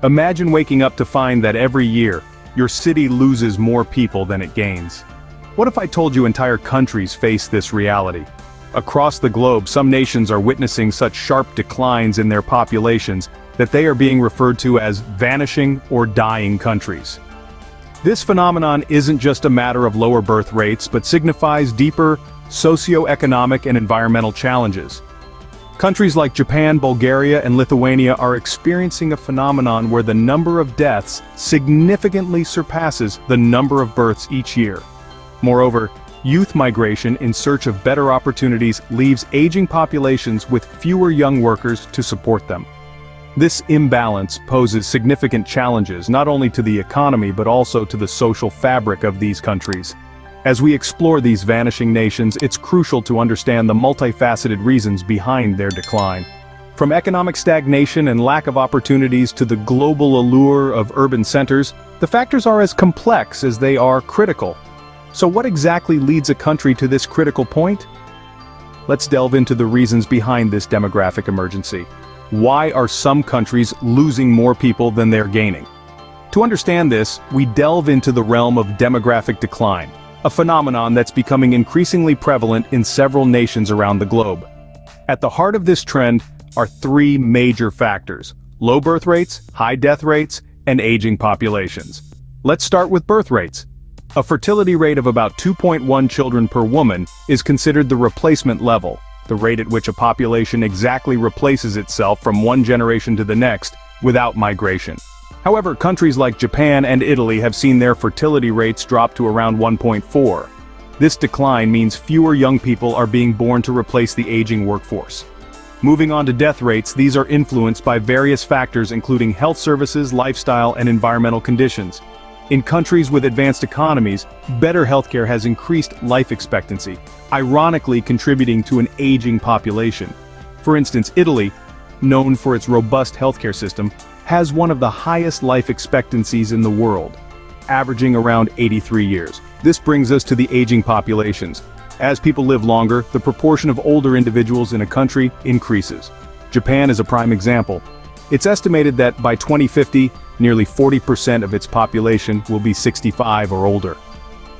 Imagine waking up to find that every year, your city loses more people than it gains. What if I told you entire countries face this reality? Across the globe, some nations are witnessing such sharp declines in their populations that they are being referred to as vanishing or dying countries. This phenomenon isn't just a matter of lower birth rates, but signifies deeper socio-economic and environmental challenges. Countries like Japan, Bulgaria, and Lithuania are experiencing a phenomenon where the number of deaths significantly surpasses the number of births each year. Moreover, youth migration in search of better opportunities leaves aging populations with fewer young workers to support them. This imbalance poses significant challenges not only to the economy but also to the social fabric of these countries. As we explore these vanishing nations, it's crucial to understand the multifaceted reasons behind their decline. From economic stagnation and lack of opportunities to the global allure of urban centers, the factors are as complex as they are critical. So what exactly leads a country to this critical point? Let's delve into the reasons behind this demographic emergency. Why are some countries losing more people than they're gaining? To understand this, we delve into the realm of demographic decline, a phenomenon that's becoming increasingly prevalent in several nations around the globe. At the heart of this trend are three major factors: low birth rates, high death rates, and aging populations. Let's start with birth rates. A fertility rate of about 2.1 children per woman is considered the replacement level, the rate at which a population exactly replaces itself from one generation to the next without migration. However, countries like Japan and Italy have seen their fertility rates drop to around 1.4. This decline means fewer young people are being born to replace the aging workforce. Moving on to death rates, these are influenced by various factors including health services, lifestyle, and environmental conditions. In countries with advanced economies, better healthcare has increased life expectancy, ironically contributing to an aging population. For instance, Italy, known for its robust healthcare system, has one of the highest life expectancies in the world, averaging around 83 years. This brings us to the aging populations. As people live longer, the proportion of older individuals in a country increases. Japan is a prime example. It's estimated that by 2050, nearly 40% of its population will be 65 or older.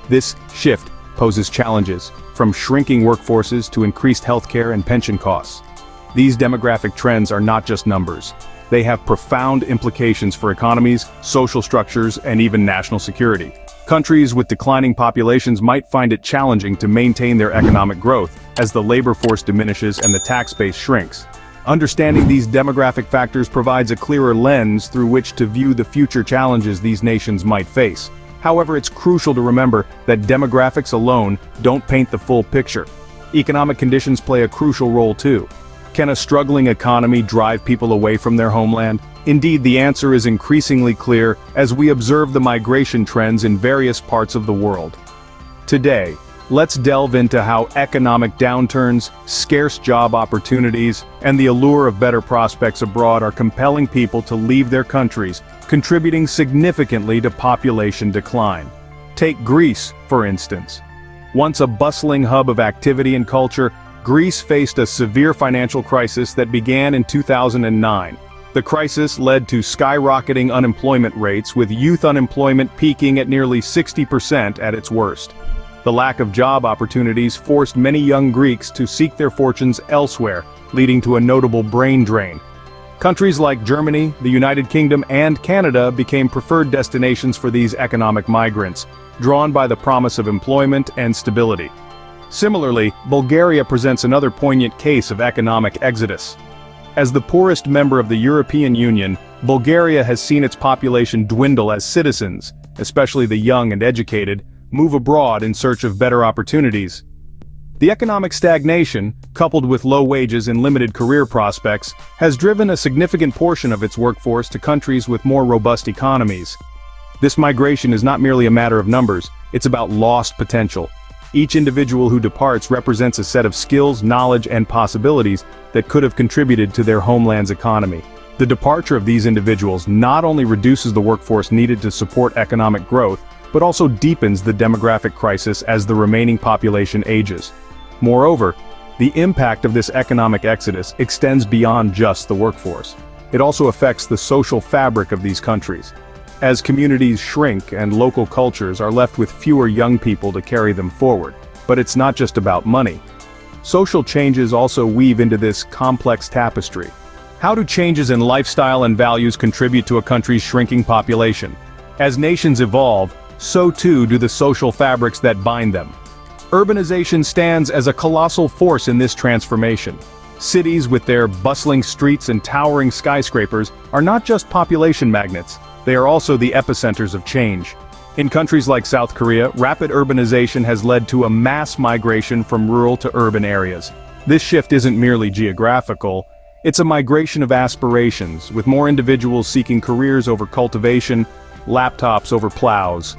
This shift poses challenges, from shrinking workforces to increased healthcare and pension costs. These demographic trends are not just numbers. They have profound implications for economies, social structures, and even national security. Countries with declining populations might find it challenging to maintain their economic growth as the labor force diminishes and the tax base shrinks. Understanding these demographic factors provides a clearer lens through which to view the future challenges these nations might face. However, it's crucial to remember that demographics alone don't paint the full picture. Economic conditions play a crucial role too. Can a struggling economy drive people away from their homeland? Indeed, the answer is increasingly clear as we observe the migration trends in various parts of the world. Today, let's delve into how economic downturns, scarce job opportunities, and the allure of better prospects abroad are compelling people to leave their countries, contributing significantly to population decline. Take Greece, for instance. Once a bustling hub of activity and culture, Greece faced a severe financial crisis that began in 2009. The crisis led to skyrocketing unemployment rates, with youth unemployment peaking at nearly 60% at its worst. The lack of job opportunities forced many young Greeks to seek their fortunes elsewhere, leading to a notable brain drain. Countries like Germany, the United Kingdom, and Canada became preferred destinations for these economic migrants, drawn by the promise of employment and stability. Similarly, Bulgaria presents another poignant case of economic exodus. As the poorest member of the European Union, Bulgaria has seen its population dwindle as citizens, especially the young and educated, move abroad in search of better opportunities. The economic stagnation, coupled with low wages and limited career prospects, has driven a significant portion of its workforce to countries with more robust economies. This migration is not merely a matter of numbers, it's about lost potential. Each individual who departs represents a set of skills, knowledge, and possibilities that could have contributed to their homeland's economy. The departure of these individuals not only reduces the workforce needed to support economic growth, but also deepens the demographic crisis as the remaining population ages. Moreover, the impact of this economic exodus extends beyond just the workforce. it also affects the social fabric of these countries. As communities shrink and local cultures are left with fewer young people to carry them forward. But it's not just about money. Social changes also weave into this complex tapestry. How do changes in lifestyle and values contribute to a country's shrinking population? As nations evolve, so too do the social fabrics that bind them. Urbanization stands as a colossal force in this transformation. Cities with their bustling streets and towering skyscrapers are not just population magnets, they are also the epicenters of change. In countries like South Korea, rapid urbanization has led to a mass migration from rural to urban areas. This shift isn't merely geographical, it's a migration of aspirations, with more individuals seeking careers over cultivation, laptops over plows.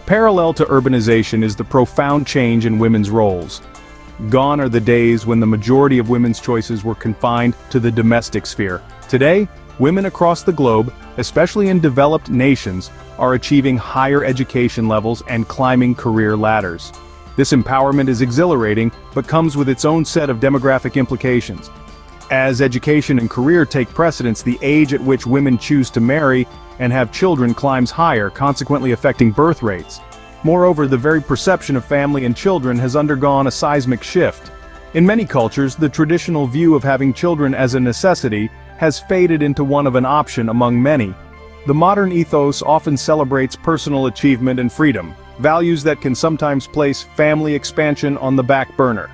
Parallel to urbanization is the profound change in women's roles. Gone are the days when the majority of women's choices were confined to the domestic sphere. Today, women across the globe, especially in developed nations, are achieving higher education levels and climbing career ladders. This empowerment is exhilarating, but comes with its own set of demographic implications. As education and career take precedence, the age at which women choose to marry and have children climbs higher, consequently affecting birth rates. Moreover, the very perception of family and children has undergone a seismic shift. In many cultures, the traditional view of having children as a necessity has faded into one of an option among many. The modern ethos often celebrates personal achievement and freedom, values that can sometimes place family expansion on the back burner.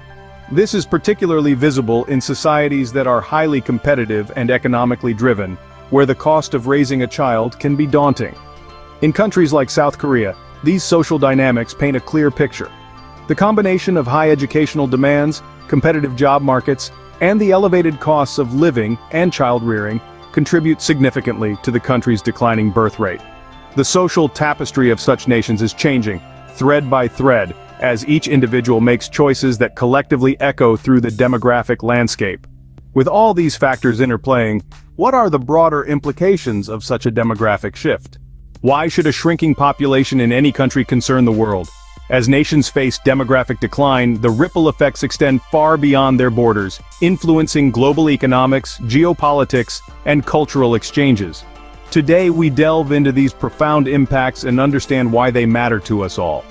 This is particularly visible in societies that are highly competitive and economically driven, where the cost of raising a child can be daunting. In countries like South Korea, these social dynamics paint a clear picture. The combination of high educational demands, competitive job markets, and the elevated costs of living and child rearing contribute significantly to the country's declining birth rate. The social tapestry of such nations is changing, thread by thread, as each individual makes choices that collectively echo through the demographic landscape. With all these factors interplaying, what are the broader implications of such a demographic shift? Why should a shrinking population in any country concern the world? As nations face demographic decline, the ripple effects extend far beyond their borders, influencing global economics, geopolitics, and cultural exchanges. Today we delve into these profound impacts and understand why they matter to us all.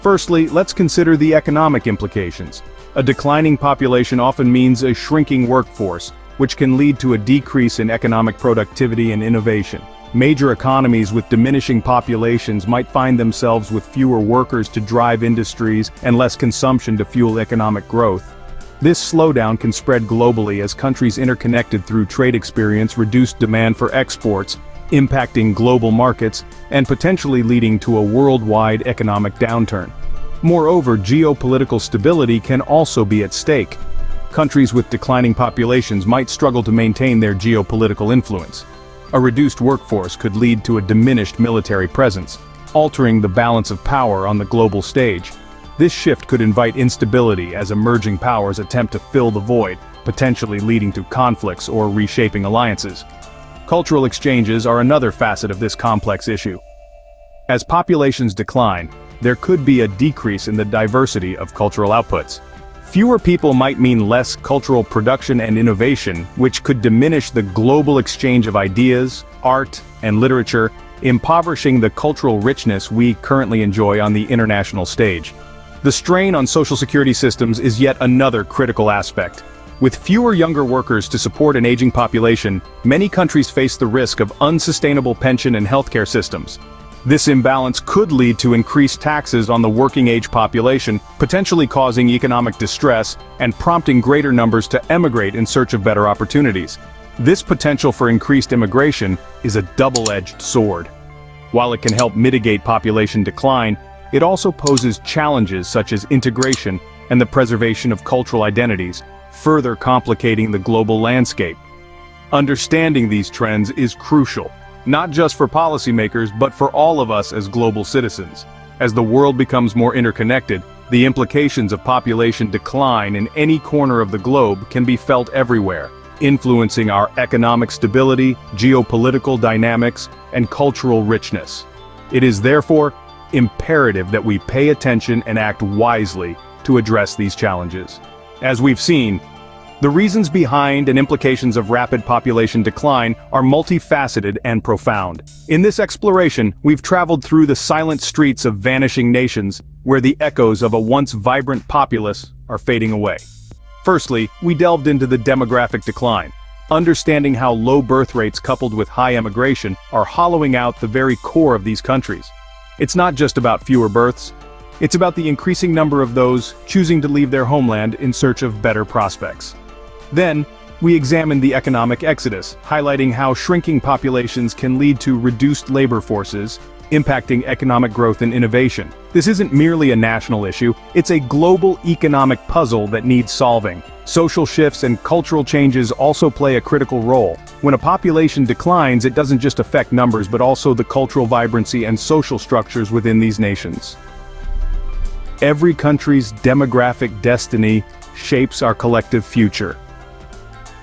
Firstly, let's consider the economic implications. A declining population often means a shrinking workforce, which can lead to a decrease in economic productivity and innovation. Major economies with diminishing populations might find themselves with fewer workers to drive industries and less consumption to fuel economic growth. This slowdown can spread globally as countries interconnected through trade experience reduced demand for exports, impacting global markets and potentially leading to a worldwide economic downturn. Moreover, geopolitical stability can also be at stake. Countries with declining populations might struggle to maintain their geopolitical influence. A reduced workforce could lead to a diminished military presence, altering the balance of power on the global stage. This shift could invite instability as emerging powers attempt to fill the void, potentially leading to conflicts or reshaping alliances. Cultural exchanges are another facet of this complex issue. As populations decline, there could be a decrease in the diversity of cultural outputs. Fewer people might mean less cultural production and innovation, which could diminish the global exchange of ideas, art, and literature, impoverishing the cultural richness we currently enjoy on the international stage. The strain on social security systems is yet another critical aspect. With fewer younger workers to support an aging population, many countries face the risk of unsustainable pension and healthcare systems. This imbalance could lead to increased taxes on the working-age population, potentially causing economic distress and prompting greater numbers to emigrate in search of better opportunities. This potential for increased immigration is a double-edged sword. While it can help mitigate population decline, it also poses challenges such as integration and the preservation of cultural identities, further complicating the global landscape. Understanding these trends is crucial, not just for policymakers but for all of us as global citizens. As the world becomes more interconnected, the implications of population decline in any corner of the globe can be felt everywhere, influencing our economic stability, geopolitical dynamics, and cultural richness. It is therefore imperative that we pay attention and act wisely to address these challenges. As we've seen, The reasons behind and implications of rapid population decline are multifaceted and profound. In this exploration, we've traveled through the silent streets of vanishing nations, where the echoes of a once vibrant populace are fading away. Firstly, we delved into the demographic decline, understanding how low birth rates coupled with high emigration are hollowing out the very core of these countries. It's not just about fewer births, it's about the increasing number of those choosing to leave their homeland in search of better prospects. Then, we examined the economic exodus, highlighting how shrinking populations can lead to reduced labor forces, impacting economic growth and innovation. This isn't merely a national issue, it's a global economic puzzle that needs solving. Social shifts and cultural changes also play a critical role. When a population declines, it doesn't just affect numbers but also the cultural vibrancy and social structures within these nations. Every country's demographic destiny shapes our collective future.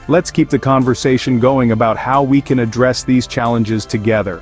Let's keep the conversation going about how we can address these challenges together.